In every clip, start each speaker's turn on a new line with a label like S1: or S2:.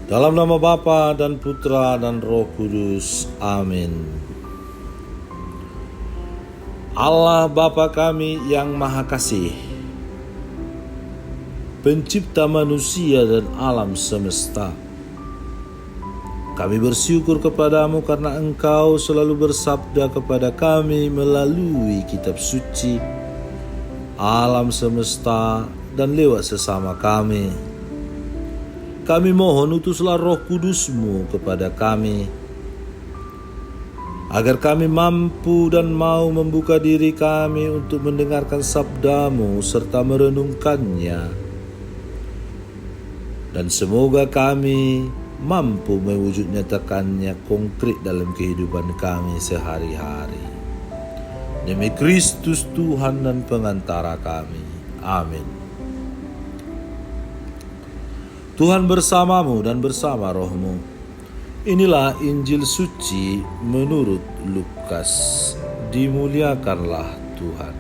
S1: Dalam nama Bapa dan Putra dan Roh Kudus. Amin. Allah Bapa kami yang Maha Kasih, Pencipta manusia dan alam semesta, kami bersyukur kepadamu karena Engkau selalu bersabda kepada kami melalui kitab suci, alam semesta, dan lewat sesama kami. Kami mohon utuslah Roh Kudus-Mu kepada kami, agar kami mampu dan mau membuka diri kami untuk mendengarkan sabda-Mu serta merenungkannya. Dan semoga kami mampu mewujud nyatakannya konkret dalam kehidupan kami sehari-hari. Demi Kristus Tuhan dan pengantara kami. Amin. Tuhan bersamamu dan bersama rohmu. Inilah Injil suci menurut Lukas. Dimuliakanlah Tuhan.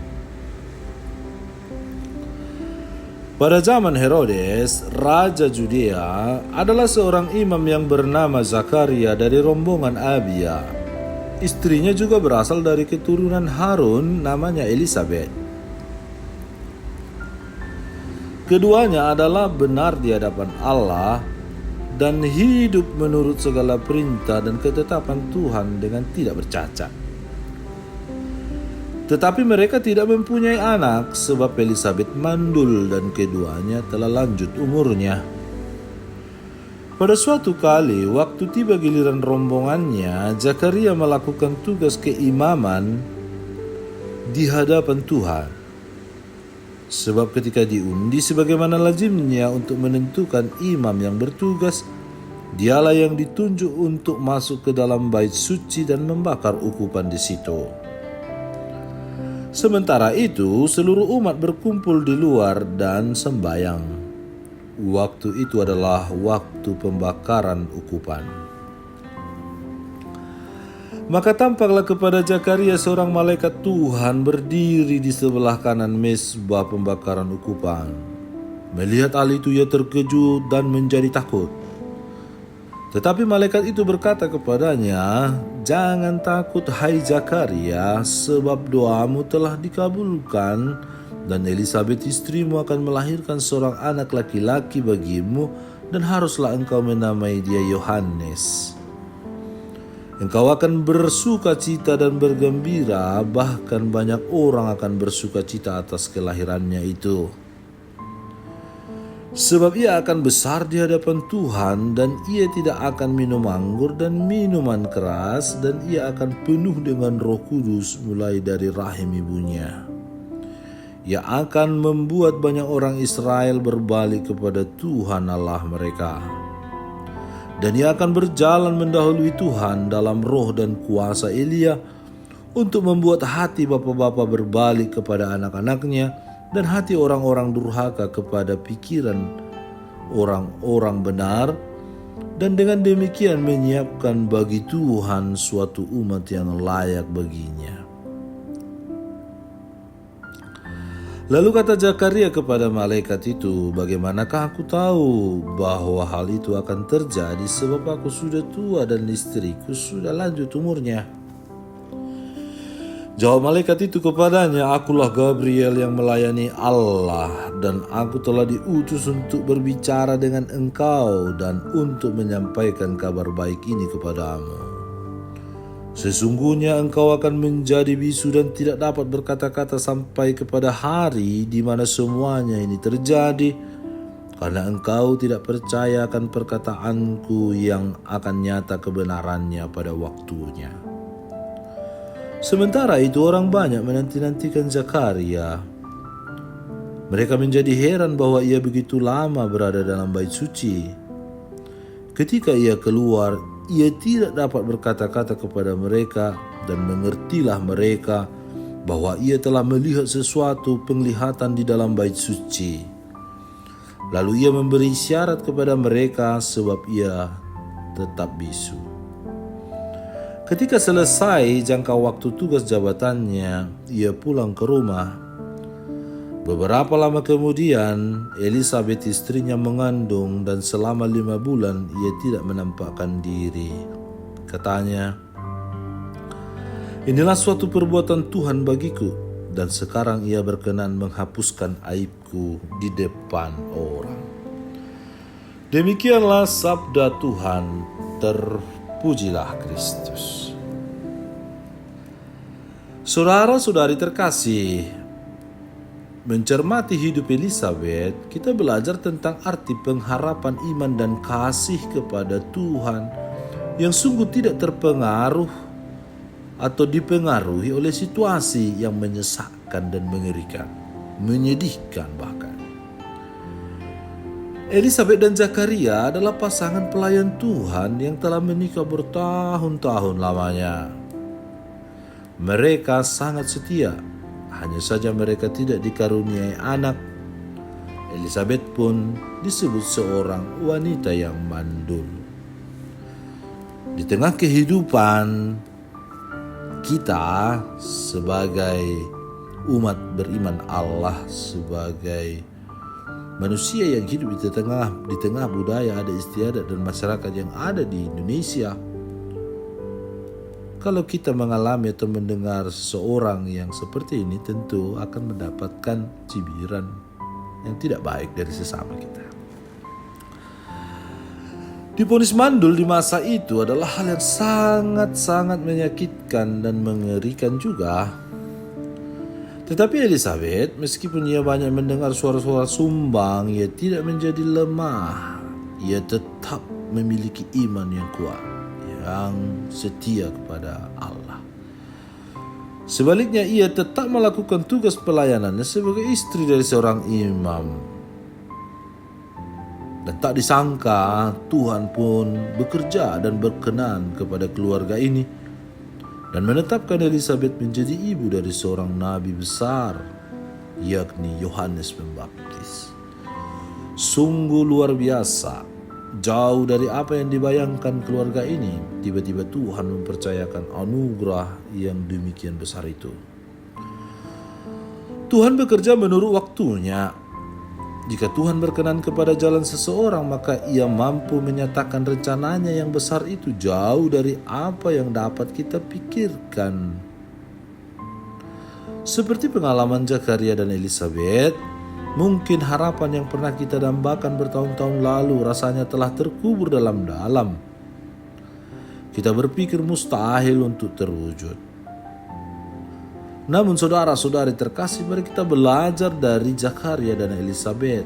S1: Pada zaman Herodes, Raja Judea, adalah seorang imam yang bernama Zakaria dari rombongan Abia. Istrinya juga berasal dari keturunan Harun, namanya Elisabet. Keduanya adalah benar di hadapan Allah dan hidup menurut segala perintah dan ketetapan Tuhan dengan tidak bercacat. Tetapi mereka tidak mempunyai anak sebab Elisabet mandul dan keduanya telah lanjut umurnya. Pada suatu kali waktu tiba giliran rombongannya, Zakaria melakukan tugas keimaman di hadapan Tuhan. Sebab ketika diundi sebagaimana lazimnya untuk menentukan imam yang bertugas, dialah yang ditunjuk untuk masuk ke dalam bait suci dan membakar ukupan di situ. Sementara itu, seluruh umat berkumpul di luar dan sembayang. Waktu itu adalah waktu pembakaran ukupan. Maka tampaklah kepada Zakaria seorang malaikat Tuhan berdiri di sebelah kanan mezbah pembakaran ukupan. Melihat hal itu ia terkejut dan menjadi takut. Tetapi malaikat itu berkata kepadanya, "Jangan takut hai Zakaria, sebab doamu telah dikabulkan dan Elisabet istrimu akan melahirkan seorang anak laki-laki bagimu dan haruslah engkau menamai dia Yohanes. Engkau akan bersuka cita dan bergembira, bahkan banyak orang akan bersuka cita atas kelahirannya itu. Sebab ia akan besar di hadapan Tuhan dan ia tidak akan minum anggur dan minuman keras dan ia akan penuh dengan Roh Kudus mulai dari rahim ibunya. Ia akan membuat banyak orang Israel berbalik kepada Tuhan Allah mereka. Dan ia akan berjalan mendahului Tuhan dalam roh dan kuasa Elia untuk membuat hati bapa-bapa berbalik kepada anak-anaknya dan hati orang-orang durhaka kepada pikiran orang-orang benar, dan dengan demikian menyiapkan bagi Tuhan suatu umat yang layak baginya." Lalu kata Zakaria kepada malaikat itu, "Bagaimanakah aku tahu bahwa hal itu akan terjadi sebab aku sudah tua dan istriku sudah lanjut umurnya?" Jawab malaikat itu kepadanya, "Akulah Gabriel yang melayani Allah dan aku telah diutus untuk berbicara dengan engkau dan untuk menyampaikan kabar baik ini kepadamu. Sesungguhnya engkau akan menjadi bisu dan tidak dapat berkata-kata sampai kepada hari di mana semuanya ini terjadi, karena engkau tidak percaya akan perkataanku yang akan nyata kebenarannya pada waktunya." Sementara itu orang banyak menanti-nantikan Zakaria. Mereka menjadi heran bahwa ia begitu lama berada dalam bait suci. Ketika ia keluar, ia tidak dapat berkata-kata kepada mereka dan mengertilah mereka bahwa ia telah melihat sesuatu penglihatan di dalam bait suci. Lalu ia memberi isyarat kepada mereka sebab ia tetap bisu. Ketika selesai jangka waktu tugas jabatannya, ia pulang ke rumah. Beberapa lama kemudian, Elizabeth istrinya mengandung dan selama 5 bulan ia tidak menampakkan diri. Katanya, "Inilah suatu perbuatan Tuhan bagiku, dan sekarang ia berkenan menghapuskan aibku di depan orang." Demikianlah sabda Tuhan, terpujilah Kristus. Saudara-saudari terkasih, mencermati hidup Elizabeth, kita belajar tentang arti pengharapan iman dan kasih kepada Tuhan yang sungguh tidak terpengaruh atau dipengaruhi oleh situasi yang menyesakkan dan mengerikan, menyedihkan bahkan. Elizabeth dan Zakaria adalah pasangan pelayan Tuhan yang telah menikah bertahun-tahun lamanya. Mereka sangat setia, hanya saja mereka tidak dikaruniai anak. Elizabeth pun disebut seorang wanita yang mandul. Di tengah kehidupan kita sebagai umat beriman Allah, sebagai manusia yang hidup di tengah budaya adat istiadat dan masyarakat yang ada di Indonesia, kalau kita mengalami atau mendengar seseorang yang seperti ini, tentu akan mendapatkan cibiran yang tidak baik dari sesama kita. Divonis mandul di masa itu adalah hal yang sangat-sangat menyakitkan dan mengerikan juga. Tetapi Elizabeth, meskipun ia banyak mendengar suara-suara sumbang, ia tidak menjadi lemah. Ia tetap memiliki iman yang kuat, yang setia kepada Allah. Sebaliknya, ia tetap melakukan tugas pelayanannya sebagai istri dari seorang imam. Dan tak disangka, Tuhan pun bekerja dan berkenan kepada keluarga ini dan menetapkan Elizabeth menjadi ibu dari seorang nabi besar, yakni Yohanes Pembaptis. Sungguh luar biasa, jauh dari apa yang dibayangkan keluarga ini. Tiba-tiba Tuhan mempercayakan anugerah yang demikian besar itu. Tuhan bekerja menurut waktunya. Jika Tuhan berkenan kepada jalan seseorang, maka ia mampu menyatakan rencananya yang besar itu jauh dari apa yang dapat kita pikirkan. Seperti pengalaman Zakaria dan Elizabeth, mungkin harapan yang pernah kita dambakan bertahun-tahun lalu rasanya telah terkubur dalam-dalam. Kita berpikir mustahil untuk terwujud. Namun saudara-saudari terkasih, mari kita belajar dari Zakaria dan Elizabeth.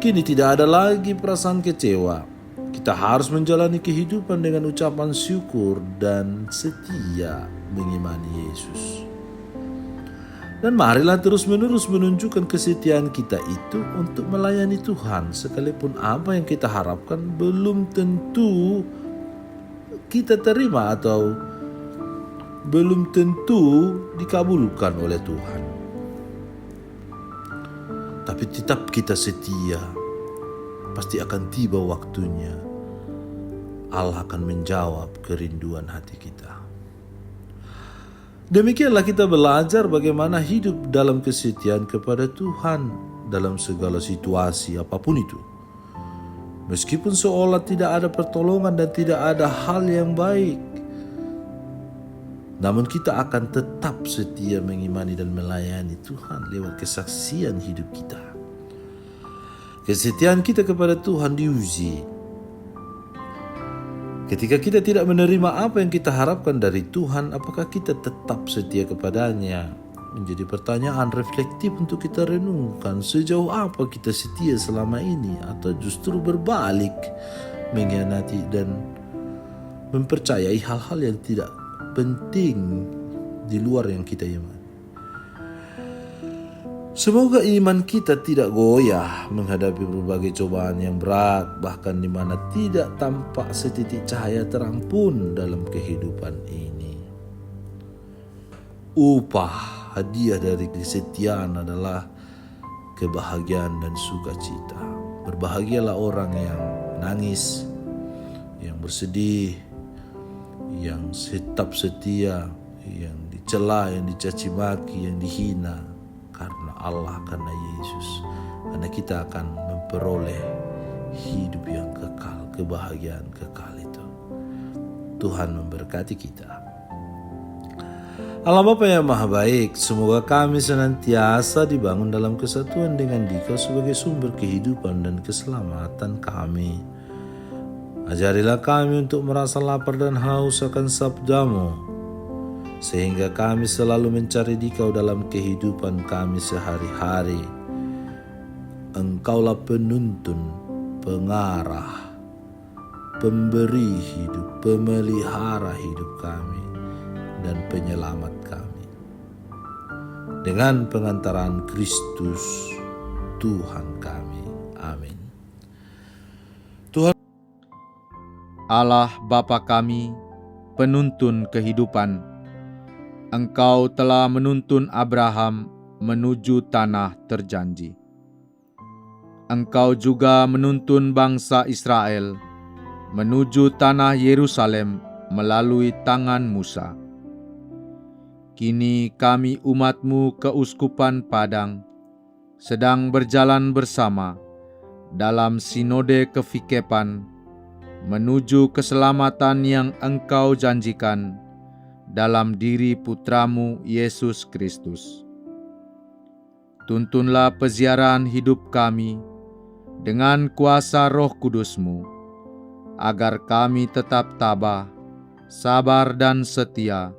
S1: Kini tidak ada lagi perasaan kecewa. Kita harus menjalani kehidupan dengan ucapan syukur dan setia mengimani Yesus. Dan marilah terus-menerus menunjukkan kesetiaan kita itu untuk melayani Tuhan, sekalipun apa yang kita harapkan belum tentu kita terima atau belum tentu dikabulkan oleh Tuhan. Tapi tetap kita setia, pasti akan tiba waktunya Allah akan menjawab kerinduan hati kita. Demikianlah kita belajar bagaimana hidup dalam kesetiaan kepada Tuhan dalam segala situasi apapun itu. Meskipun seolah tidak ada pertolongan dan tidak ada hal yang baik, namun kita akan tetap setia mengimani dan melayani Tuhan lewat kesaksian hidup kita. Kesetiaan kita kepada Tuhan diuji ketika kita tidak menerima apa yang kita harapkan dari Tuhan. Apakah kita tetap setia kepadanya? Menjadi pertanyaan reflektif untuk kita renungkan. Sejauh apa kita setia selama ini, atau justru berbalik mengkhianati dan mempercayai hal-hal yang tidak penting di luar yang kita imani. Semoga iman kita tidak goyah menghadapi berbagai cobaan yang berat, bahkan di mana tidak tampak setitik cahaya terang pun dalam kehidupan ini. Upah hadiah dari kesetiaan adalah kebahagiaan dan sukacita. Berbahagialah orang yang nangis, yang bersedih, yang tetap setia, yang dicela, yang dicaci maki, yang dihina, karena Allah, karena Yesus. Karena kita akan memperoleh hidup yang kekal, kebahagiaan kekal itu. Tuhan memberkati kita. Allah Bapa yang Maha Baik, semoga kami senantiasa dibangun dalam kesatuan dengan Dikau sebagai sumber kehidupan dan keselamatan kami. Ajarilah kami untuk merasa lapar dan haus akan sabda-Mu, sehingga kami selalu mencari Dikau dalam kehidupan kami sehari-hari. Engkaulah penuntun, pengarah, pemberi hidup, pemelihara hidup kami, dan penyelamat kami. Dengan pengantaran Kristus Tuhan kami. Amin.
S2: Allah Bapa kami, penuntun kehidupan, Engkau telah menuntun Abraham menuju tanah terjanji. Engkau juga menuntun bangsa Israel menuju tanah Yerusalem melalui tangan Musa. Kini kami umat-Mu Keuskupan Padang sedang berjalan bersama dalam sinode kefikepan menuju keselamatan yang Engkau janjikan dalam diri Putra-Mu Yesus Kristus. Tuntunlah peziarahan hidup kami dengan kuasa Roh Kudus-Mu, agar kami tetap tabah, sabar dan setia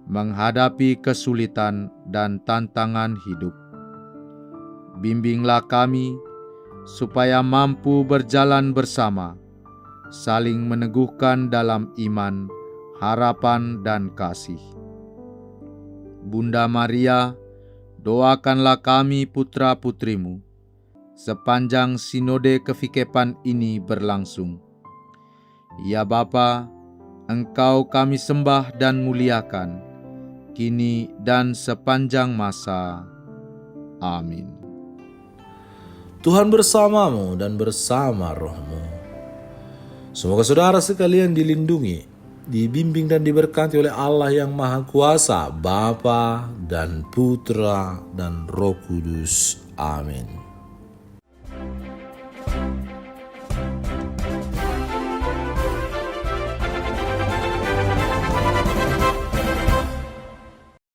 S2: menghadapi kesulitan dan tantangan hidup. Bimbinglah kami supaya mampu berjalan bersama, saling meneguhkan dalam iman, harapan, dan kasih. Bunda Maria, doakanlah kami putra-putrimu sepanjang sinode kefikepan ini berlangsung. Ya Bapa, Engkau kami sembah dan muliakan, kini dan sepanjang masa. Amin.
S1: Tuhan bersamamu dan bersama rohmu. Semoga saudara sekalian dilindungi, dibimbing dan diberkati oleh Allah yang Maha Kuasa, Bapa dan Putra dan Roh Kudus. Amin.